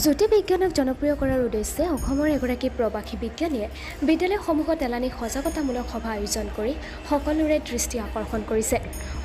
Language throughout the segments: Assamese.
জ্যোতিৰ্বিজ্ঞানক জনপ্ৰিয় কৰাৰ উদ্দেশ্যে অসমৰ এগৰাকী প্ৰবাসী বিজ্ঞানীয়ে বিদ্যালয়সমূহত এলানি সজাগতামূলক সভা আয়োজন কৰি সকলোৰে দৃষ্টি আকৰ্ষণ কৰিছে।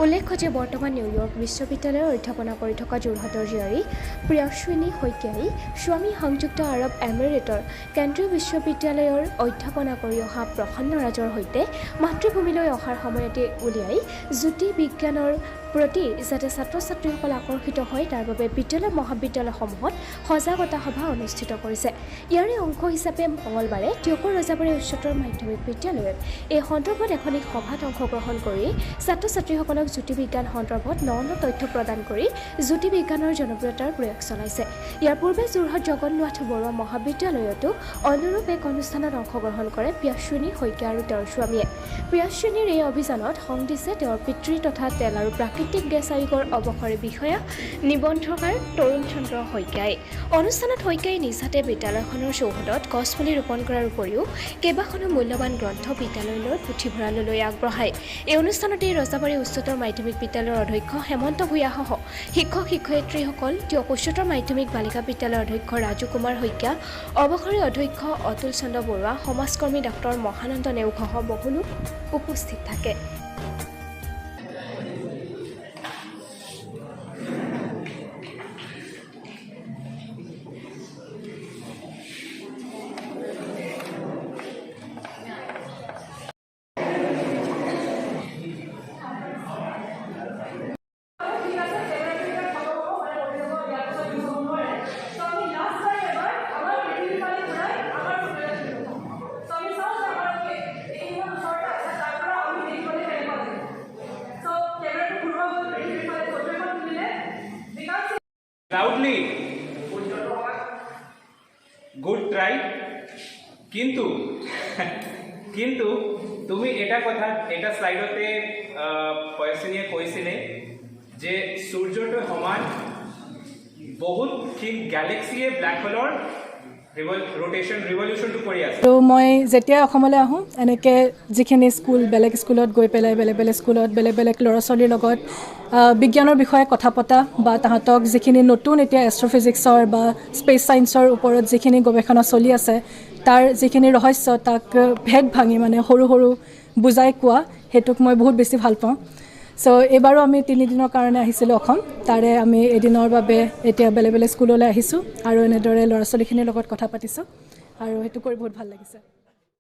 উল্লেখ্য যে বৰ্তমান নিউয়ৰ্ক বিশ্ববিদ্যালয়ৰ অধ্যাপনা কৰি থকা যোৰহাটৰ জীয়াৰী প্ৰিয়স্বিনী শইকীয়াই স্বামী সংযুক্ত আৰৱ এমিৰেটৰ কেন্দ্ৰীয় বিশ্ববিদ্যালয়ৰ অধ্যাপনা কৰি অহা প্ৰসন্ন ৰাজৰ সৈতে মাতৃভূমিলৈ অহাৰ সময়তে উলিয়াই জ্যোতিৰ্বিজ্ঞানৰ প্ৰতি যাতে ছাত্ৰ ছাত্ৰীসকল আকৰ্ষিত হয় তাৰ বাবে বিদ্যালয় মহাবিদ্যালয়সমূহত সজাগতা সভা অনুষ্ঠিত কৰিছে। ইয়াৰে অংশ হিচাপে মঙলবাৰে টিয়কৰ ৰজাবাৰী উচ্চতৰ মাধ্যমিক বিদ্যালয়ত এই সন্দৰ্ভত এখন সভাত অংশগ্ৰহণ কৰি ছাত্ৰ ছাত্ৰীসকলক জ্যোতিৰ্বিজ্ঞান সন্দৰ্ভত ন তথ্য প্ৰদান কৰি জ্যোতিৰ্বিজ্ঞানৰ জনপ্ৰিয়তাৰ প্ৰয়াস চলাইছে। ইয়াৰ পূৰ্বে যোৰহাট জগন্নাথ বৰুৱা মহাবিদ্যালয়তো অনুৰূপ এক অনুষ্ঠানত অংশগ্ৰহণ কৰে প্ৰিয়স্বিনী শইকীয়া আৰু তেওঁৰ স্বামীয়ে। প্ৰিয়স্বিনীৰ এই অভিযানত সংগ দিছে তেওঁৰ পিতৃ তথা তেল আৰু প্ৰাকৃতিক গেছ আয়োগৰ অৱসৰী বিষয়া নিবন্ধকাৰ তৰুণ চন্দ্ৰ শইকীয়াই। অনুষ্ঠানত শইকীয়াই নিজ হাতে বিদ্যালয়খনৰ চৌহদত গছপুলি ৰোপণ কৰাৰ উপৰিও কেইবাখনো মূল্যৱান গ্ৰন্থ বিদ্যালয়লৈ পুথিভঁৰাললৈ আগবঢ়ায়। এই অনুষ্ঠানতে ৰজাবাৰী উচ্চতৰ মাধ্যমিক বিদ্যালয়ৰ অধ্যক্ষ হেমন্ত ভূঞাসহ শিক্ষক শিক্ষয়িত্ৰীসকল, টিয়ক উচ্চতৰ মাধ্যমিক বালিকা বিদ্যালয়ৰ অধ্যক্ষ ৰাজু কুমাৰ শইকীয়া, অৱসৰী অধ্যক্ষ অতুল চন্দ্ৰ বৰুৱা, সমাজকৰ্মী ডাক্তৰ মহানন্দ নেওগসহ বহু লোক উপস্থিত থাকে। Loudly, good try. কিন্তু তুমি এটা কথা এটা স্লাইডতে পয়সিনিয়ে কৈছিলে যে সূৰ্যটোৰ সমান বহুতখিনি গ্যালেক্সিয়ে ব্ল্যাক হোলৰ ৰিভলিউচনটো কৰি আছে। তো মই যেতিয়া অসমলৈ আহোঁ এনেকৈ যিখিনি স্কুল বেলেগ স্কুলত গৈ পেলাই বেলেগ স্কুলত বেলেগ ল'ৰা ছোৱালীৰ লগত বিজ্ঞানৰ বিষয়ে কথা পতা বা তাহাঁতক যিখিনি নতুন এতিয়া এষ্ট্ৰফিজিক্সৰ বা স্পেচ ছায়েন্সৰ ওপৰত যিখিনি গৱেষণা চলি আছে তাৰ যিখিনি ৰহস্য তাক ভেদ ভাঙি মানে সৰু বুজাই কোৱা সেইটোক মই বহুত বেছি ভাল পাওঁ। চ' এইবাৰো আমি 3 দিনৰ কাৰণে আহিছিলোঁ অসম। তাৰে আমি এদিনৰ বাবে এতিয়া বেলেগ স্কুললৈ আহিছোঁ আৰু এনেদৰে ল'ৰা ছোৱালীখিনিৰ লগত কথা পাতিছোঁ আৰু সেইটো কৰি বহুত ভাল লাগিছে।